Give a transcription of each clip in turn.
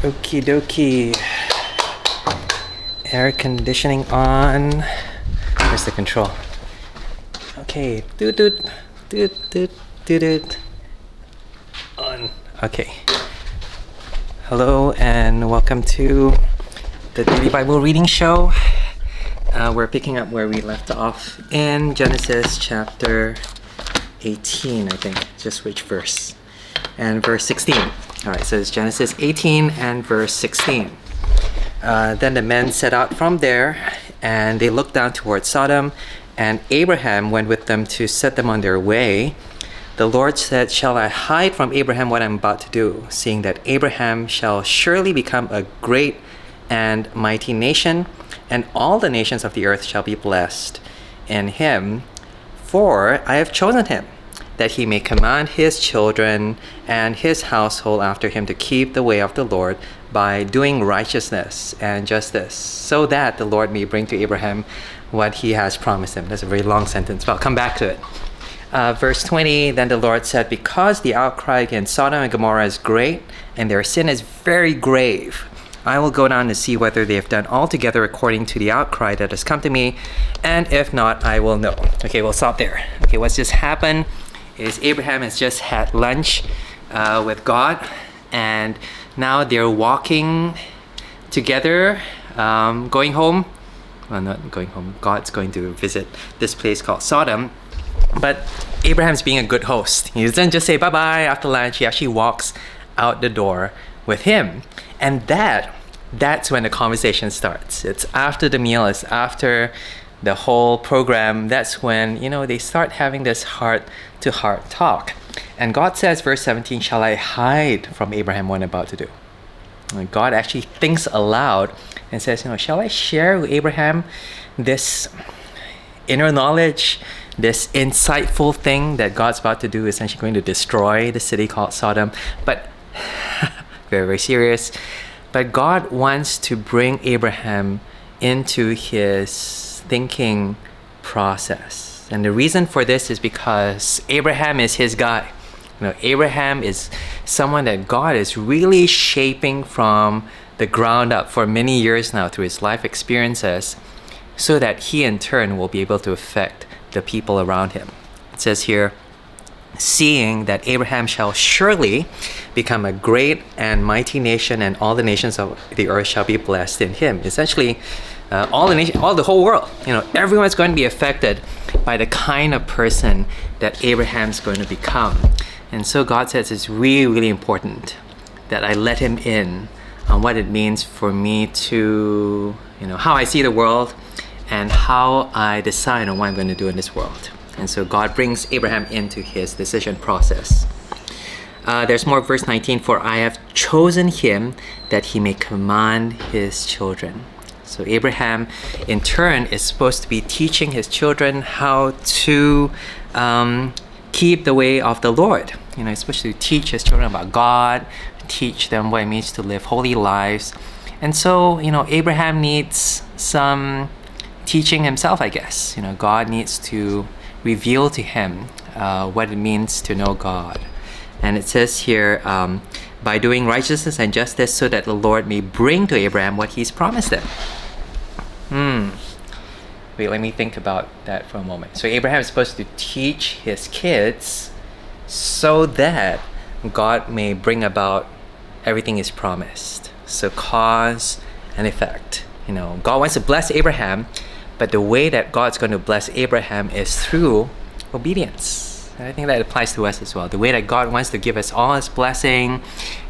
Okie dokie. Air conditioning on. Where's the control? Okay. Doot doot. Doot doot doot doot. On. Okay. Hello and welcome to the Daily Bible Reading Show. We're picking up where we left off in Genesis chapter 18, I think. Just which verse? And verse 16. Alright, so it's Genesis 18 and verse 16. Then the men set out from there, and they looked down towards Sodom, and Abraham went with them to set them on their way. The Lord said, "Shall I hide from Abraham what I'm about to do, seeing that Abraham shall surely become a great and mighty nation, and all the nations of the earth shall be blessed in him? For I have chosen him, that he may command his children and his household after him to keep the way of the Lord by doing righteousness and justice, so that the Lord may bring to Abraham what he has promised him." That's a very long sentence, but I'll come back to it. Verse 20, then the Lord said, "Because the outcry against Sodom and Gomorrah is great, and their sin is very grave, I will go down to see whether they have done altogether according to the outcry that has come to me, and if not, I will know." Okay, we'll stop there. Okay, what's just happened is Abraham has just had lunch with God, and now they're walking together, going home. Well, not going home. God's going to visit this place called Sodom. But Abraham's being a good host. He doesn't just say bye-bye after lunch. He actually walks out the door with him. And that's when the conversation starts. It's after the meal. It's after the whole program. That's when, they start having this heart-to-heart talk. And God says, verse 17, "Shall I hide from Abraham what I'm about to do?" And God actually thinks aloud and says, "Shall I share with Abraham this inner knowledge, this insightful thing that God's about to do, essentially going to destroy the city called Sodom?" But very, very serious. But God wants to bring Abraham into his thinking process. And the reason for this is because Abraham is his guy. Abraham is someone that God is really shaping from the ground up for many years now through his life experiences, so that he in turn will be able to affect the people around him. It says here, "Seeing that Abraham shall surely become a great and mighty nation, and all the nations of the earth shall be blessed in him." Essentially, the whole world, everyone's going to be affected by the kind of person that Abraham's going to become. And so God says it's really, really important that I let him in on what it means for me to, how I see the world and how I decide on what I'm going to do in this world. And so God brings Abraham into his decision process. There's more, verse 19, "For I have chosen him that he may command his children." So Abraham, in turn, is supposed to be teaching his children how to keep the way of the Lord. He's supposed to teach his children about God, teach them what it means to live holy lives. And so, Abraham needs some teaching himself, I guess. God needs to reveal to him what it means to know God. And it says here, by doing righteousness and justice, so that the Lord may bring to Abraham what he's promised him. Wait, let me think about that for a moment. So Abraham is supposed to teach his kids so that God may bring about everything he's promised. So cause and effect. God wants to bless Abraham, but the way that God's going to bless Abraham is through obedience. And I think that applies to us as well. The way that God wants to give us all his blessing,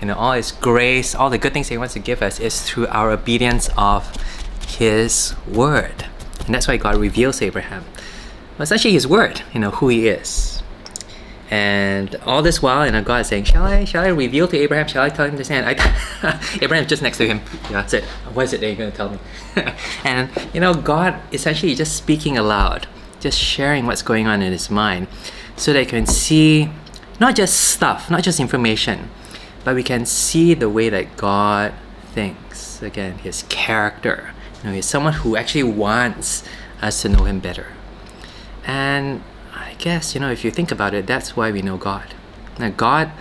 all his grace, all the good things he wants to give us is through our obedience of his word. And that's why God reveals to Abraham. Well, it's actually his word, who he is. And all this while, God is saying, shall I reveal to Abraham? Shall I tell him this? And Abraham's just next to him. That's it. What is it that you're going to tell me? And, God essentially just speaking aloud, just sharing what's going on in his mind, so that you can see not just stuff, not just information, but we can see the way that God thinks. Again, his character. He's someone who actually wants us to know him better. And I guess, if you think about it, that's why we know God. Now, God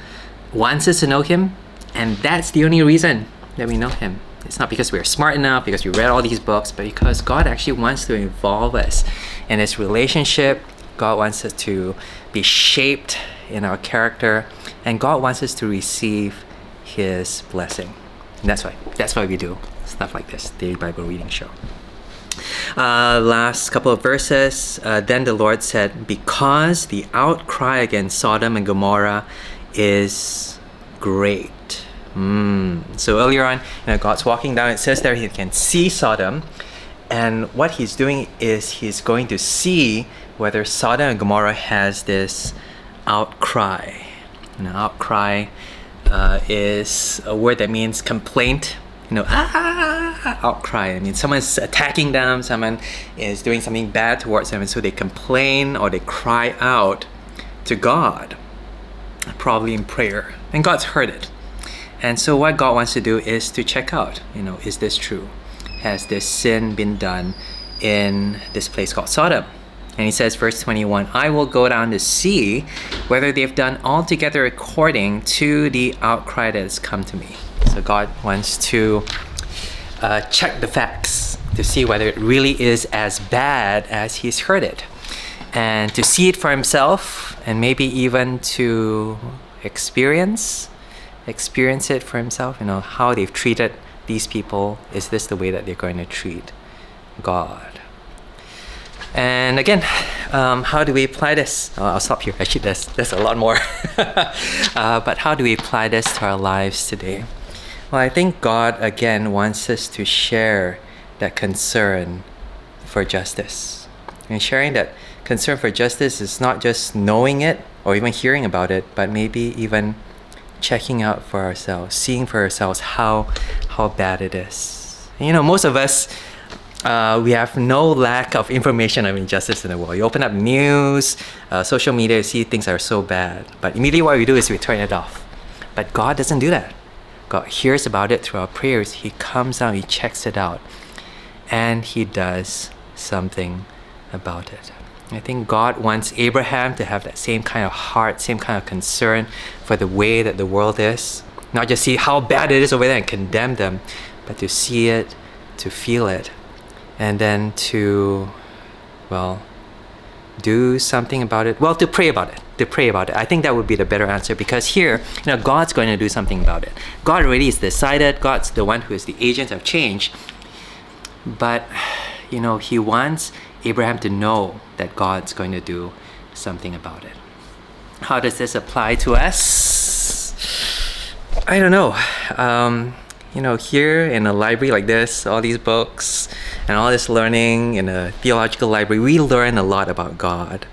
wants us to know him, and that's the only reason that we know Him. It's not because we're smart enough, because we read all these books, but because God actually wants to involve us in His relationship. God wants us to be shaped in our character, and God wants us to receive His blessing. And that's why we do stuff like this, Daily Bible Reading Show. Last couple of verses. Then the Lord said, because the outcry against Sodom and Gomorrah is great. So earlier on, God's walking down. It says there He can see Sodom, and what He's doing is He's going to see whether Sodom and Gomorrah has this outcry. Outcry is a word that means complaint. Outcry. I mean, someone's attacking them, someone is doing something bad towards them, and so they complain or they cry out to God, probably in prayer, and God's heard it. And so what God wants to do is to check out, is this true? Has this sin been done in this place called Sodom? And He says, verse 21, I will go down to see whether they've done altogether according to the outcry that has come to me. So God wants to check the facts to see whether it really is as bad as He's heard it, and to see it for Himself, and maybe even to experience it for Himself. How they've treated these people. Is this the way that they're going to treat God? And again, how do we apply this? I'll stop here. Actually, there's a lot more. But how do we apply this to our lives today? Well, I think God, again, wants us to share that concern for justice. And sharing that concern for justice is not just knowing it or even hearing about it, but maybe even checking out for ourselves, seeing for ourselves how bad it is. Most of us, we have no lack of information of injustice in the world. You open up news, social media, you see things are so bad. But immediately what we do is we turn it off. But God doesn't do that. God hears about it through our prayers. He comes down, He checks it out, and He does something about it. I think God wants Abraham to have that same kind of heart, same kind of concern for the way that the world is. Not just see how bad it is over there and condemn them, but to see it, to feel it, and then to, do something about it. Well, to pray about it. I think that would be the better answer, because here, God's going to do something about it. God already has decided. God's the one who is the agent of change. But, He wants Abraham to know that God's going to do something about it. How does this apply to us? I don't know. Here in a library like this, all these books and all this learning in a theological library, we learn a lot about God.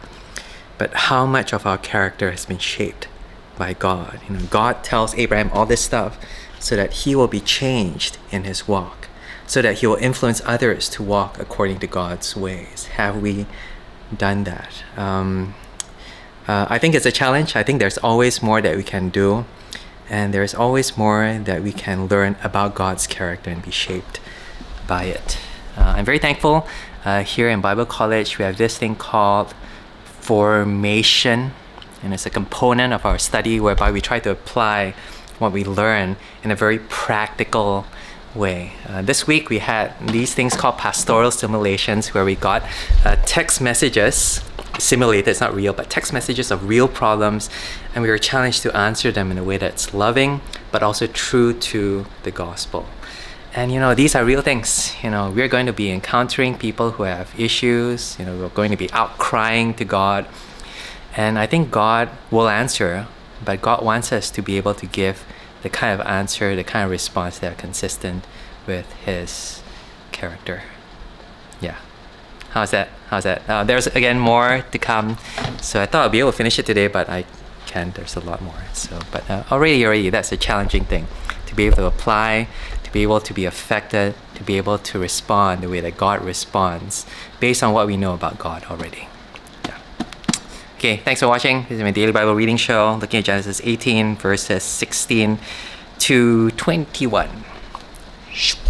But how much of our character has been shaped by God? God tells Abraham all this stuff so that he will be changed in his walk, so that he will influence others to walk according to God's ways. Have we done that? I think it's a challenge. I think there's always more that we can do. And there's always more that we can learn about God's character and be shaped by it. I'm very thankful here in Bible College we have this thing called formation, and it's a component of our study whereby we try to apply what we learn in a very practical way. This week we had these things called pastoral simulations, where we got text messages simulated, it's not real, but text messages of real problems, and we were challenged to answer them in a way that's loving but also true to the gospel. And these are real things. We're going to be encountering people who have issues. We're going to be outcrying to God, and I think God will answer, but God wants us to be able to give the kind of answer, the kind of response that are consistent with His character. Yeah. How's that? There's again more to come. So I thought I'd be able to finish it today, but I can't. There's a lot more. But already, that's a challenging thing, to be able to apply, to be able to be affected, to be able to respond the way that God responds, based on what we know about God already. Yeah. Okay. Thanks for watching. This is my Daily Bible Reading Show, looking at Genesis 18 verses 16 to 21.